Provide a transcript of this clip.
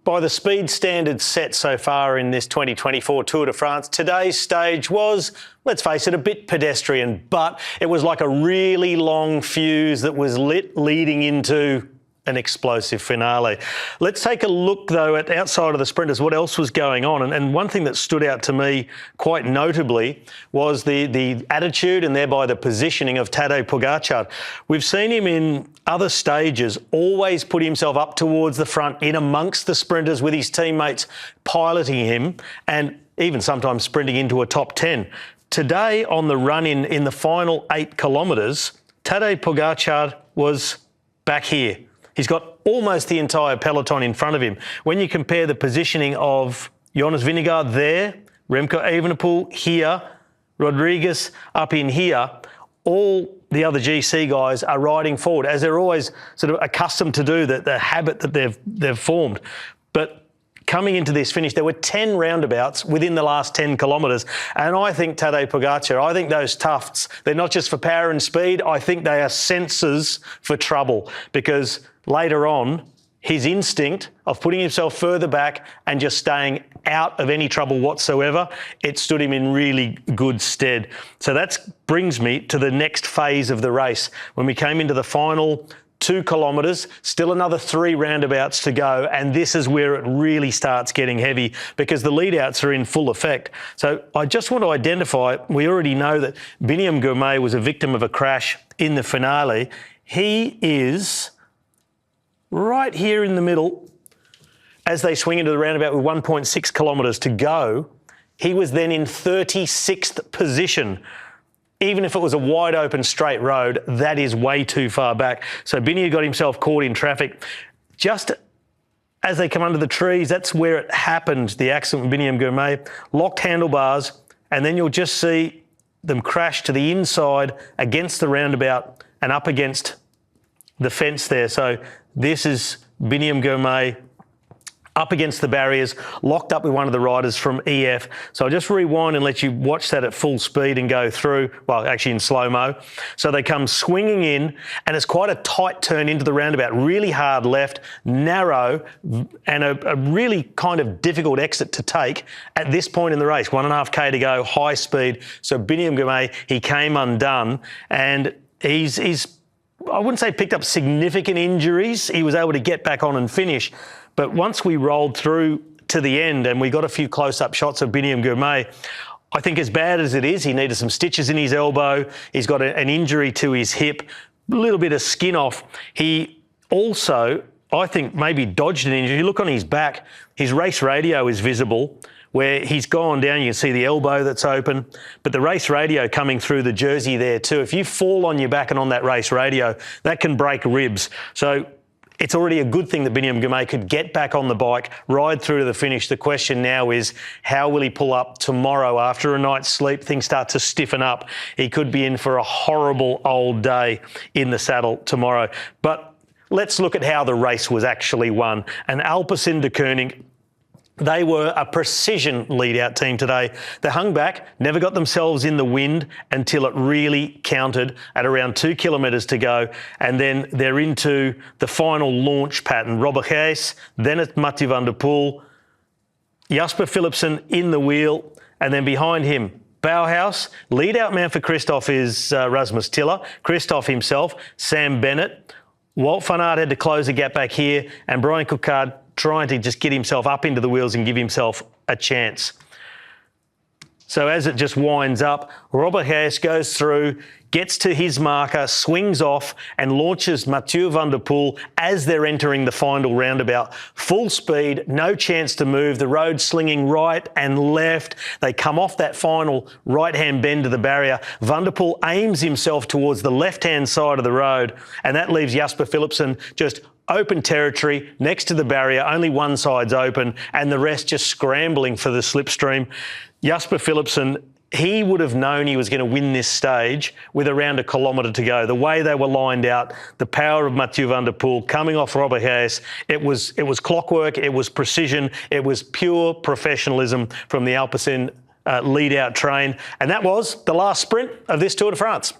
By the speed standards set so far in this 2024 Tour de France, today's stage was, let's face it, a bit pedestrian, but it was like a really long fuse that was lit leading into an explosive finale. Let's take a look, though, at outside of the sprinters, what else was going on. And one thing that stood out to me quite notably was the attitude and thereby the positioning of Tadej Pogačar. We've seen him in other stages always put himself up towards the front in amongst the sprinters with his teammates piloting him and even sometimes sprinting into a top 10. Today on the run in the final 8 kilometres, Tadej Pogačar was back here. He's got almost the entire peloton in front of him. When you compare the positioning of Jonas Vingegaard there, Remco Evenepoel here, Rodriguez up in here, all the other GC guys are riding forward, as they're always sort of accustomed to do, the habit that they've formed. But coming into this finish, there were 10 roundabouts within the last 10 kilometres. And I think Tadej Pogačar, I think those tufts, they're not just for power and speed, I think they are sensors for trouble, because later on, his instinct of putting himself further back and just staying out of any trouble whatsoever, it stood him in really good stead. So that brings me to the next phase of the race. When we came into the final 2 kilometres, still another 3 roundabouts to go, and this is where it really starts getting heavy because the lead-outs are in full effect. So I just want to identify, we already know that Biniam Girmay was a victim of a crash in the finale. He is right here in the middle as they swing into the roundabout with 1.6 kilometres to go. He was then in 36th position. Even if it was a wide open straight road, that is way too far back. So Biniam got himself caught in traffic. Just as they come under the trees, that's where it happened, the accident with Biniam Girmay. Locked handlebars, and then you'll just see them crash to the inside against the roundabout and up against the fence there. So this is Biniam Girmay up against the barriers, locked up with one of the riders from EF. So I'll just rewind and let you watch that at full speed and go through, well, actually in slow-mo. So they come swinging in, and it's quite a tight turn into the roundabout, really hard left, narrow, and a really kind of difficult exit to take at this point in the race. 1.5K to go, high speed. So Biniam Girmay, he came undone, and he's I wouldn't say picked up significant injuries. He was able to get back on and finish. But once we rolled through to the end and we got a few close-up shots of Biniam Girmay, I think as bad as it is, he needed some stitches in his elbow. He's got an injury to his hip, a little bit of skin off. He also, I think, maybe dodged an injury. You look on his back, his race radio is visible, where he's gone down. You can see the elbow that's open, but the race radio coming through the jersey there too. If you fall on your back and on that race radio, that can break ribs. So it's already a good thing that Biniam Girmay could get back on the bike, ride through to the finish. The question now is, how will he pull up tomorrow after a night's sleep? Things start to stiffen up. He could be in for a horrible old day in the saddle tomorrow. But let's look at how the race was actually won. And Alpecin de Koning, they were a precision lead-out team today. They hung back, never got themselves in the wind until it really counted at around 2 kilometres to go. And then they're into the final launch pattern. Robert Gees, then it's Mathieu van der Poel, Jasper Philipsen in the wheel, and then behind him, Bauhaus. Lead-out man for Christoph is Rasmus Tiller. Christoph himself, Sam Bennett. Wout van Aert had to close the gap back here, and Brian Coquard trying to just get himself up into the wheels and give himself a chance. So as it just winds up, Robert Gees goes through, gets to his marker, swings off and launches Mathieu van der Poel as they're entering the final roundabout. Full speed, no chance to move, the road slinging right and left. They come off that final right-hand bend to the barrier. Van der Poel aims himself towards the left-hand side of the road, and that leaves Jasper Philipsen just open territory next to the barrier, only one side's open, and the rest just scrambling for the slipstream. Jasper Philipsen, he would have known he was going to win this stage with around 1 kilometre to go. The way they were lined out, the power of Mathieu van der Poel coming off Robert Gees, it was clockwork, it was precision, it was pure professionalism from the Alpecin lead-out train. And that was the last sprint of this Tour de France.